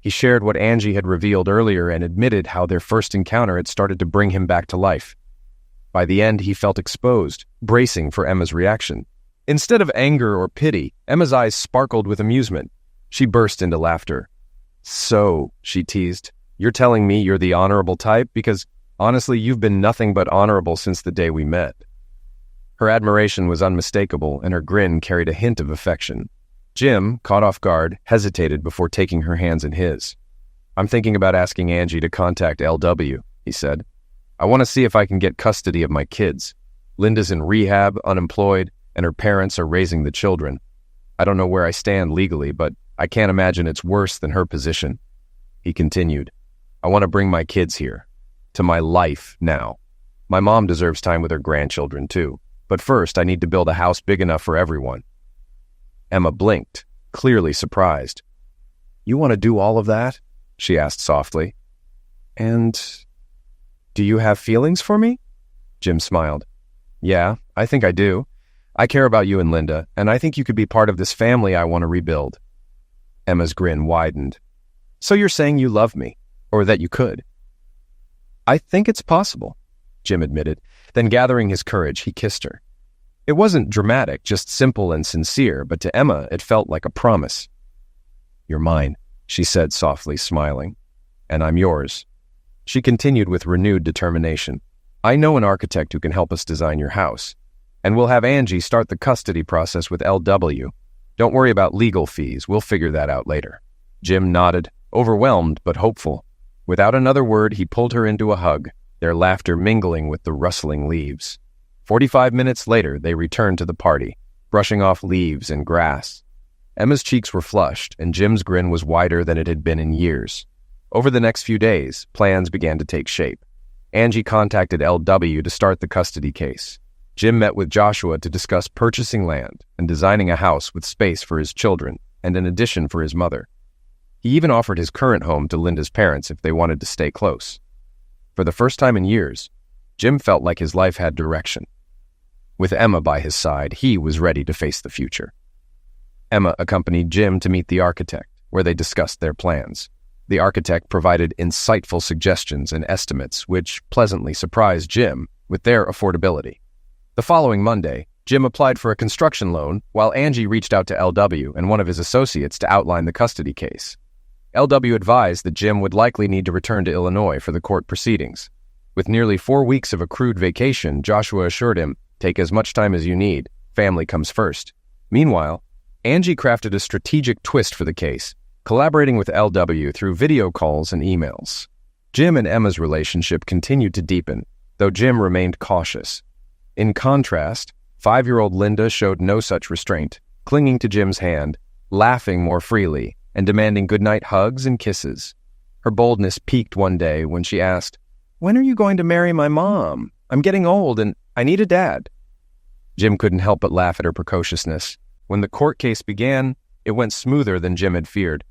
He shared what Angie had revealed earlier and admitted how their first encounter had started to bring him back to life. By the end, he felt exposed, bracing for Emma's reaction. Instead of anger or pity, Emma's eyes sparkled with amusement. She burst into laughter. So, she teased, You're telling me you're the honorable type? Because, honestly, you've been nothing but honorable since the day we met." Her admiration was unmistakable, and her grin carried a hint of affection. Jim, caught off guard, hesitated before taking her hands in his. "I'm thinking about asking Angie to contact LW," he said. "I want to see if I can get custody of my kids. Linda's in rehab, unemployed, and her parents are raising the children. I don't know where I stand legally, but I can't imagine it's worse than her position." He continued, "I want to bring my kids here, to my life now. My mom deserves time with her grandchildren too, but first I need to build a house big enough for everyone." Emma blinked, clearly surprised. "You want to do all of that?" she asked softly. "And do you have feelings for me?" Jim smiled. "Yeah, I think I do. I care about you and Linda, and I think you could be part of this family I want to rebuild." Emma's grin widened. "So you're saying you love me, or that you could?" "I think it's possible," Jim admitted. Then, gathering his courage, he kissed her. It wasn't dramatic, just simple and sincere, but to Emma it felt like a promise. "You're mine," she said softly, smiling. "And I'm yours." She continued with renewed determination. "I know an architect who can help us design your house, and we'll have Angie start the custody process with LW. Don't worry about legal fees, we'll figure that out later." Jim nodded, overwhelmed but hopeful. Without another word, he pulled her into a hug, their laughter mingling with the rustling leaves. 45 minutes later, they returned to the party, brushing off leaves and grass. Emma's cheeks were flushed, and Jim's grin was wider than it had been in years. Over the next few days, plans began to take shape. Angie contacted LW to start the custody case. Jim met with Joshua to discuss purchasing land and designing a house with space for his children and an addition for his mother. He even offered his current home to Linda's parents if they wanted to stay close. For the first time in years, Jim felt like his life had direction. With Emma by his side, he was ready to face the future. Emma accompanied Jim to meet the architect, where they discussed their plans. The architect provided insightful suggestions and estimates, which pleasantly surprised Jim with their affordability. The following Monday, Jim applied for a construction loan, while Angie reached out to LW and one of his associates to outline the custody case. LW advised that Jim would likely need to return to Illinois for the court proceedings. With nearly 4 weeks of accrued vacation, Joshua assured him, "Take as much time as you need. Family comes first." Meanwhile, Angie crafted a strategic twist for the case, collaborating with LW through video calls and emails. Jim and Emma's relationship continued to deepen, though Jim remained cautious. In contrast, 5-year-old Linda showed no such restraint, clinging to Jim's hand, laughing more freely, and demanding goodnight hugs and kisses. Her boldness peaked one day when she asked, "When are you going to marry my mom? I'm getting old and I need a dad." Jim couldn't help but laugh at her precociousness. When the court case began, it went smoother than Jim had feared.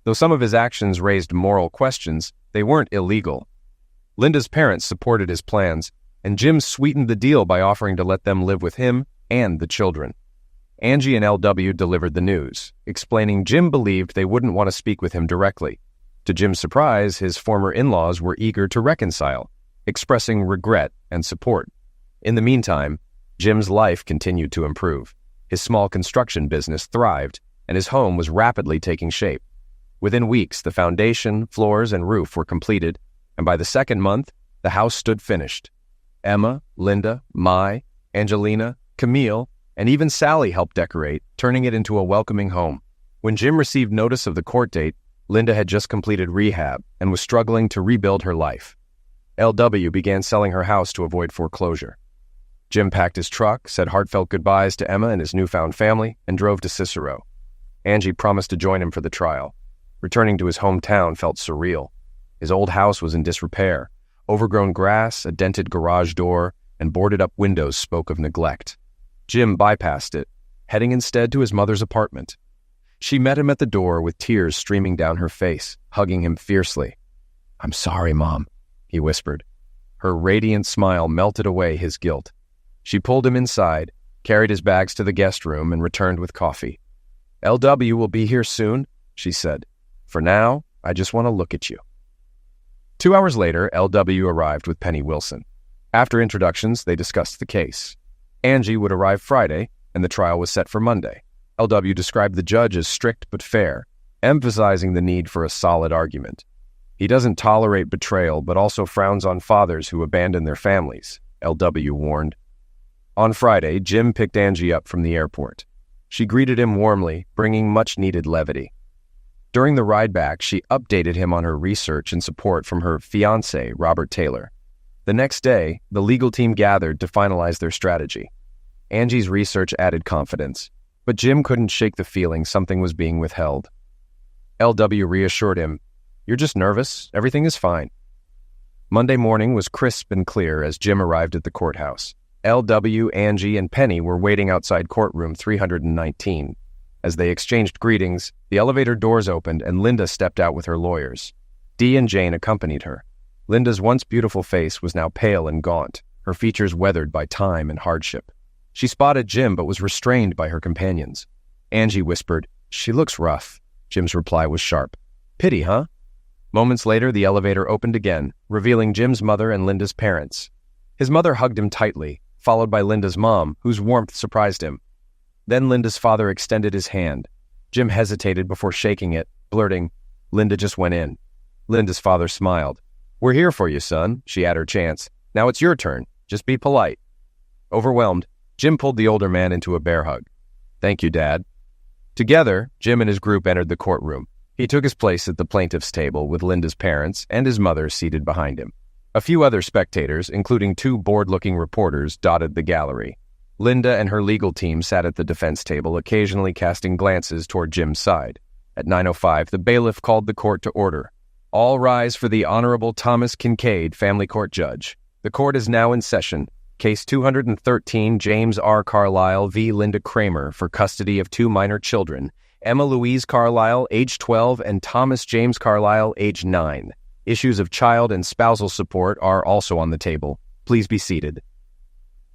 Though some of his actions raised moral questions, they weren't illegal. Linda's parents supported his plans, and Jim sweetened the deal by offering to let them live with him and the children. Angie and LW delivered the news, explaining Jim believed they wouldn't want to speak with him directly. To Jim's surprise, his former in-laws were eager to reconcile, expressing regret and support. In the meantime, Jim's life continued to improve. His small construction business thrived, and his home was rapidly taking shape. Within weeks, the foundation, floors, and roof were completed, and by the second month, the house stood finished. Emma, Linda, Mai, Angelina, Camille, and even Sally helped decorate, turning it into a welcoming home. When Jim received notice of the court date, Linda had just completed rehab and was struggling to rebuild her life. LW began selling her house to avoid foreclosure. Jim packed his truck, said heartfelt goodbyes to Emma and his newfound family, and drove to Cicero. Angie promised to join him for the trial. Returning to his hometown felt surreal. His old house was in disrepair. Overgrown grass, a dented garage door, and boarded-up windows spoke of neglect. Jim bypassed it, heading instead to his mother's apartment. She met him at the door with tears streaming down her face, hugging him fiercely. "I'm sorry, Mom," he whispered. Her radiant smile melted away his guilt. She pulled him inside, carried his bags to the guest room, and returned with coffee. "LW will be here soon," she said. "For now, I just want to look at you." 2 hours later, LW arrived with Penny Wilson. After introductions, they discussed the case. Angie would arrive Friday, and the trial was set for Monday. LW described the judge as strict but fair, emphasizing the need for a solid argument. He doesn't tolerate betrayal, but also frowns on fathers who abandon their families, LW warned. On Friday, Jim picked Angie up from the airport. She greeted him warmly, bringing much-needed levity. During the ride back, she updated him on her research and support from her fiancé, Robert Taylor. The next day, the legal team gathered to finalize their strategy. Angie's research added confidence, but Jim couldn't shake the feeling something was being withheld. LW reassured him, "You're just nervous. Everything is fine." Monday morning was crisp and clear as Jim arrived at the courthouse. LW, Angie, and Penny were waiting outside courtroom 319. As they exchanged greetings, the elevator doors opened and Linda stepped out with her lawyers. Dee and Jane accompanied her. Linda's once beautiful face was now pale and gaunt, her features weathered by time and hardship. She spotted Jim but was restrained by her companions. Angie whispered, "She looks rough." Jim's reply was sharp. "Pity, huh?" Moments later, the elevator opened again, revealing Jim's mother and Linda's parents. His mother hugged him tightly, followed by Linda's mom, whose warmth surprised him. Then Linda's father extended his hand. Jim hesitated before shaking it, blurting, "Linda just went in." Linda's father smiled. "We're here for you, son," she had her chance. "Now it's your turn. Just be polite." Overwhelmed, Jim pulled the older man into a bear hug. "Thank you, Dad." Together, Jim and his group entered the courtroom. He took his place at the plaintiff's table with Linda's parents and his mother seated behind him. A few other spectators, including two bored-looking reporters, dotted the gallery. Linda and her legal team sat at the defense table, occasionally casting glances toward Jim's side. At 9:05, the bailiff called the court to order. "All rise for the Honorable Thomas Kincaid, Family Court Judge. The court is now in session. Case 213, James R. Carlisle v. Linda Kramer for custody of two minor children, Emma Louise Carlisle, age 12, and Thomas James Carlisle, age 9. Issues of child and spousal support are also on the table. Please be seated."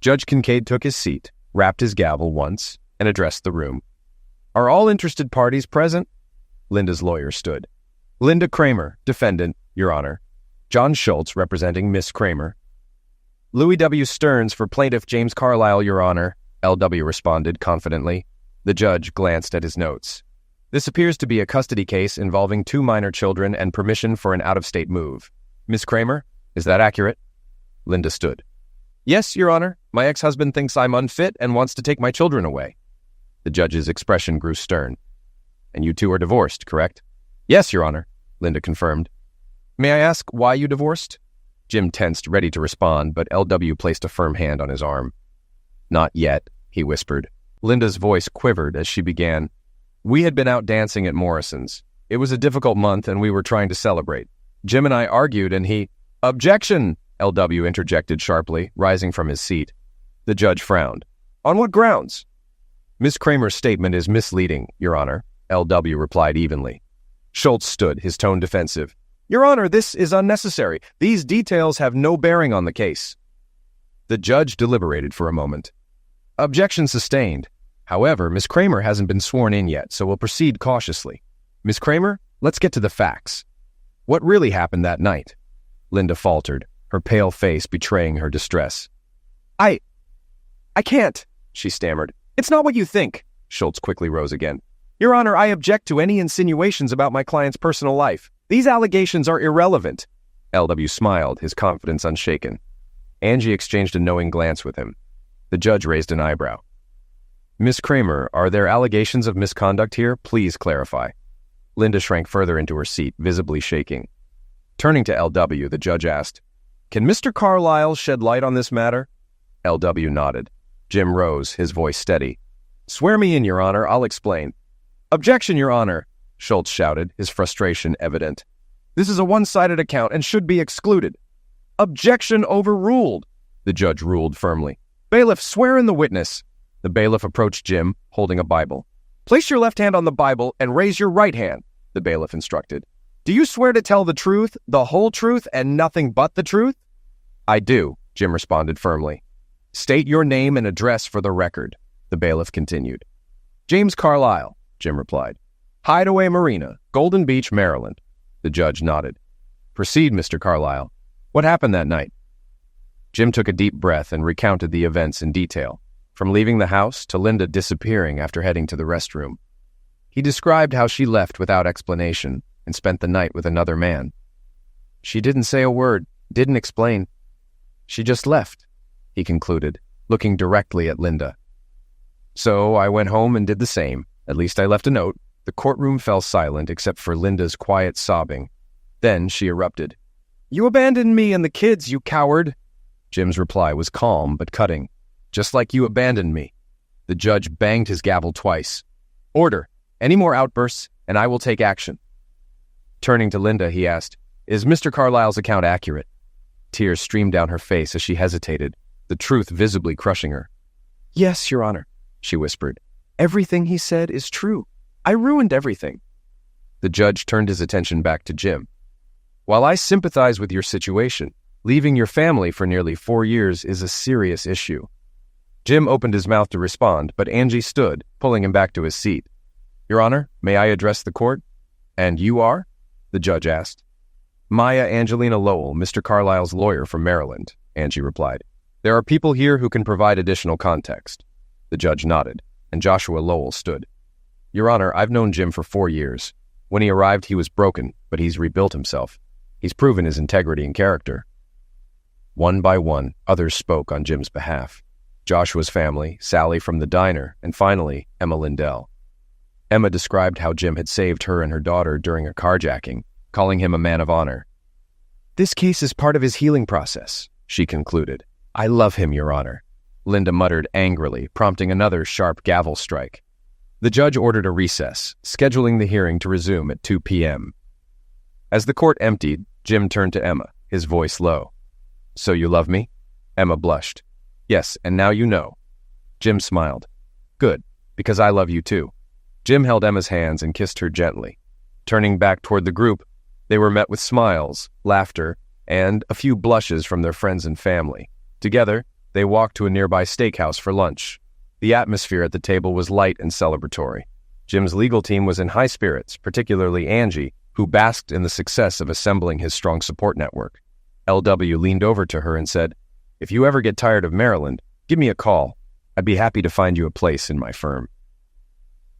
Judge Kincaid took his seat, rapped his gavel once, and addressed the room. "Are all interested parties present?" Linda's lawyer stood. "Linda Kramer, defendant, Your Honor. John Schultz, representing Miss Kramer." "Louis W. Stearns for plaintiff James Carlisle, Your Honor," LW responded confidently. The judge glanced at his notes. "This appears to be a custody case involving two minor children and permission for an out-of-state move. Miss Kramer, is that accurate?" Linda stood. "Yes, Your Honor. My ex-husband thinks I'm unfit and wants to take my children away." The judge's expression grew stern. "And you two are divorced, correct?" "Yes, Your Honor," Linda confirmed. "May I ask why you divorced?" Jim tensed, ready to respond, but LW placed a firm hand on his arm. "Not yet," he whispered. Linda's voice quivered as she began. "We had been out dancing at Morrison's. It was a difficult month and we were trying to celebrate. Jim and I argued and he—" "Objection!" LW interjected sharply, rising from his seat. The judge frowned. "On what grounds?" "Miss Kramer's statement is misleading, Your Honor," LW replied evenly. Schultz stood, his tone defensive. "Your Honor, this is unnecessary. These details have no bearing on the case." The judge deliberated for a moment. "Objection sustained. However, Miss Kramer hasn't been sworn in yet, so we'll proceed cautiously. Miss Kramer, let's get to the facts. What really happened that night?" Linda faltered, her pale face betraying her distress. I can't," she stammered. "It's not what you think." Schultz quickly rose again. "Your Honor, I object to any insinuations about my client's personal life. These allegations are irrelevant." LW smiled, his confidence unshaken. Angie exchanged a knowing glance with him. The judge raised an eyebrow. "Miss Kramer, are there allegations of misconduct here? Please clarify." Linda shrank further into her seat, visibly shaking. Turning to LW, the judge asked, "Can Mr. Carlisle shed light on this matter?" LW nodded. Jim rose, his voice steady. "Swear me in, Your Honor, I'll explain." "Objection, Your Honor," Schultz shouted, his frustration evident. "This is a one-sided account and should be excluded." "Objection overruled," the judge ruled firmly. "Bailiff, swear in the witness." The bailiff approached Jim, holding a Bible. "Place your left hand on the Bible and raise your right hand," the bailiff instructed. "Do you swear to tell the truth, the whole truth, and nothing but the truth?" "I do," Jim responded firmly. "State your name and address for the record," the bailiff continued. "James Carlisle," Jim replied. "Hideaway Marina, Golden Beach, Maryland." The judge nodded. "Proceed, Mr. Carlisle. What happened that night?" Jim took a deep breath and recounted the events in detail, from leaving the house to Linda disappearing after heading to the restroom. He described how she left without explanation and spent the night with another man. She didn't say a word, didn't explain. She just left, he concluded, looking directly at Linda. So I went home and did the same. At least I left a note. The courtroom fell silent except for Linda's quiet sobbing. Then she erupted. You abandoned me and the kids, you coward! Jim's reply was calm but cutting. Just like you abandoned me. The judge banged his gavel twice. Order. Any more outbursts, and I will take action. Turning to Linda, he asked, Is Mr. Carlyle's account accurate? Tears streamed down her face as she hesitated, the truth visibly crushing her. Yes, Your Honor, she whispered. Everything he said is true. I ruined everything. The judge turned his attention back to Jim. While I sympathize with your situation, leaving your family for nearly 4 years is a serious issue. Jim opened his mouth to respond, but Angie stood, pulling him back to his seat. Your Honor, may I address the court? And you are? The judge asked. Maya Angelina Lowell, Mr. Carlyle's lawyer from Maryland, Angie replied. There are people here who can provide additional context. The judge nodded, and Joshua Lowell stood. Your Honor, I've known Jim for 4 years. When he arrived, he was broken, but he's rebuilt himself. He's proven his integrity and character. One by one, others spoke on Jim's behalf. Joshua's family, Sally from the diner, and finally, Emma Lindell. Emma described how Jim had saved her and her daughter during a carjacking, calling him a man of honor. This case is part of his healing process, she concluded. I love him, Your Honor. Linda muttered angrily, prompting another sharp gavel strike. The judge ordered a recess, scheduling the hearing to resume at 2 p.m. As the court emptied, Jim turned to Emma, his voice low. So you love me? Emma blushed. Yes, and now you know. Jim smiled. Good, because I love you too. Jim held Emma's hands and kissed her gently. Turning back toward the group, they were met with smiles, laughter, and a few blushes from their friends and family. Together, they walked to a nearby steakhouse for lunch. The atmosphere at the table was light and celebratory. Jim's legal team was in high spirits, particularly Angie, who basked in the success of assembling his strong support network. LW leaned over to her and said, If you ever get tired of Maryland, give me a call. I'd be happy to find you a place in my firm.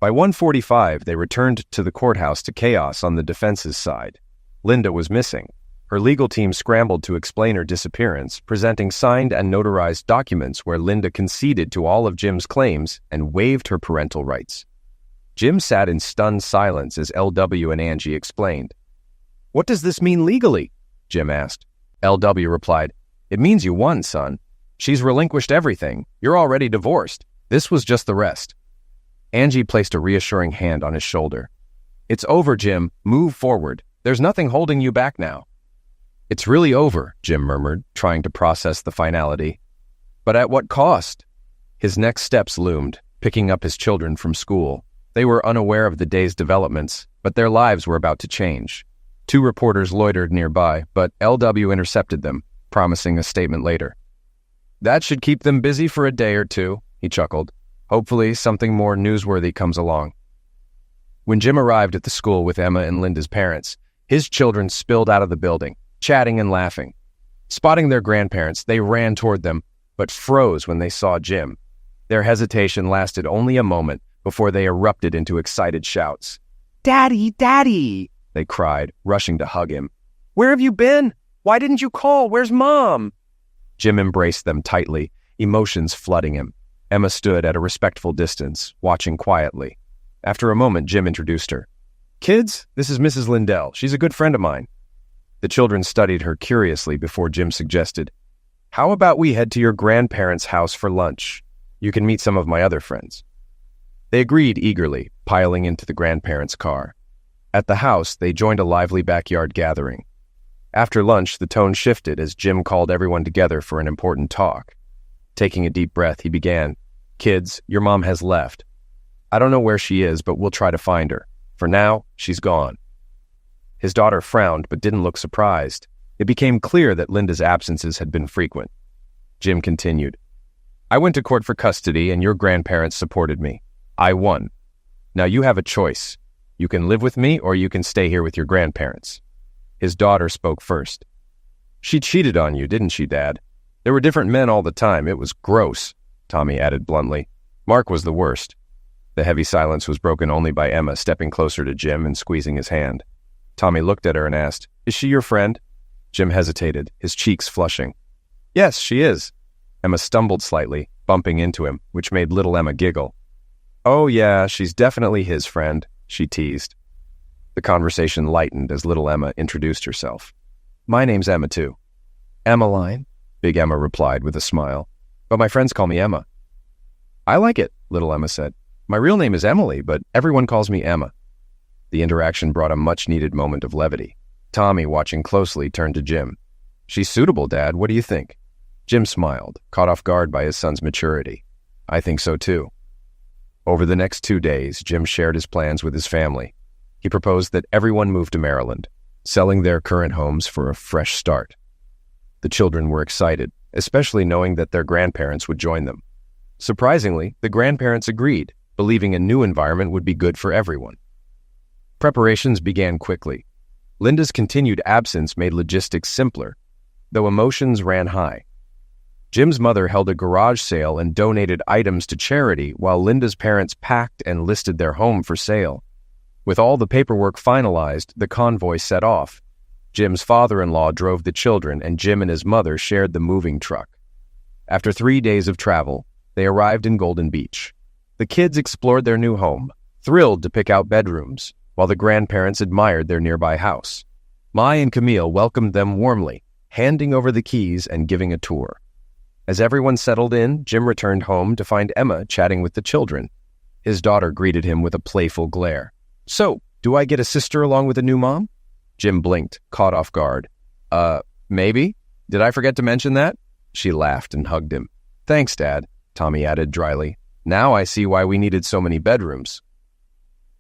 By 1:45, they returned to the courthouse to chaos on the defense's side. Linda was missing. Her legal team scrambled to explain her disappearance, presenting signed and notarized documents where Linda conceded to all of Jim's claims and waived her parental rights. Jim sat in stunned silence as LW and Angie explained. What does this mean legally? Jim asked. LW replied, It means you won, son. She's relinquished everything. You're already divorced. This was just the rest. Angie placed a reassuring hand on his shoulder. It's over, Jim. Move forward. There's nothing holding you back now. It's really over, Jim murmured, trying to process the finality. But at what cost? His next steps loomed, picking up his children from school. They were unaware of the day's developments, but their lives were about to change. 2 reporters loitered nearby, but LW intercepted them, promising a statement later. That should keep them busy for a day or two, he chuckled. Hopefully something more newsworthy comes along. When Jim arrived at the school with Emma and Linda's parents, his children spilled out of the building, chatting and laughing. Spotting their grandparents, they ran toward them, but froze when they saw Jim. Their hesitation lasted only a moment before they erupted into excited shouts. Daddy, Daddy, they cried, rushing to hug him. Where have you been? Why didn't you call? Where's Mom? Jim embraced them tightly, emotions flooding him. Emma stood at a respectful distance, watching quietly. After a moment, Jim introduced her. Kids, this is Mrs. Lindell. She's a good friend of mine. The children studied her curiously before Jim suggested, How about we head to your grandparents' house for lunch? You can meet some of my other friends. They agreed eagerly, piling into the grandparents' car. At the house, they joined a lively backyard gathering. After lunch, the tone shifted as Jim called everyone together for an important talk. Taking a deep breath, he began, Kids, your mom has left. I don't know where she is, but we'll try to find her. For now, she's gone. His daughter frowned, but didn't look surprised. It became clear that Linda's absences had been frequent. Jim continued, I went to court for custody, and your grandparents supported me. I won. Now you have a choice. You can live with me, or you can stay here with your grandparents. His daughter spoke first. She cheated on you, didn't she, Dad? There were different men all the time. It was gross, Tommy added bluntly. Mark was the worst. The heavy silence was broken only by Emma stepping closer to Jim and squeezing his hand. Tommy looked at her and asked, Is she your friend? Jim hesitated, his cheeks flushing. Yes, she is. Emma stumbled slightly, bumping into him, which made little Emma giggle. Oh yeah, she's definitely his friend, she teased. The conversation lightened as little Emma introduced herself. My name's Emma too. Emmeline, Big Emma replied with a smile. But my friends call me Emma. I like it, little Emma said. My real name is Emily, but everyone calls me Emma. The interaction brought a much-needed moment of levity. Tommy, watching closely, turned to Jim. She's suitable, Dad. What do you think? Jim smiled, caught off guard by his son's maturity. I think so too. Over the next 2 days, Jim shared his plans with his family. He proposed that everyone move to Maryland, selling their current homes for a fresh start. The children were excited, especially knowing that their grandparents would join them. Surprisingly, the grandparents agreed, believing a new environment would be good for everyone. Preparations began quickly. Linda's continued absence made logistics simpler, though emotions ran high. Jim's mother held a garage sale and donated items to charity while Linda's parents packed and listed their home for sale. With all the paperwork finalized, the convoy set off. Jim's father-in-law drove the children and Jim and his mother shared the moving truck. After 3 days of travel, they arrived in Golden Beach. The kids explored their new home, thrilled to pick out bedrooms, while the grandparents admired their nearby house. Mai and Camille welcomed them warmly, handing over the keys and giving a tour. As everyone settled in, Jim returned home to find Emma chatting with the children. His daughter greeted him with a playful glare. So, do I get a sister along with a new mom? Jim blinked, caught off guard. Maybe? Did I forget to mention that? She laughed and hugged him. Thanks, Dad, Tommy added dryly. Now I see why we needed so many bedrooms.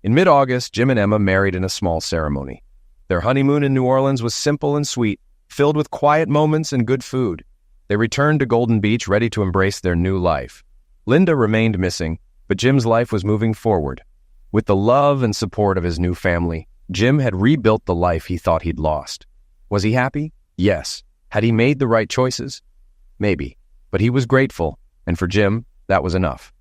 In mid-August, Jim and Emma married in a small ceremony. Their honeymoon in New Orleans was simple and sweet, filled with quiet moments and good food. They returned to Golden Beach ready to embrace their new life. Linda remained missing, but Jim's life was moving forward. With the love and support of his new family, Jim had rebuilt the life he thought he'd lost. Was he happy? Yes. Had he made the right choices? Maybe. But he was grateful, and for Jim, that was enough.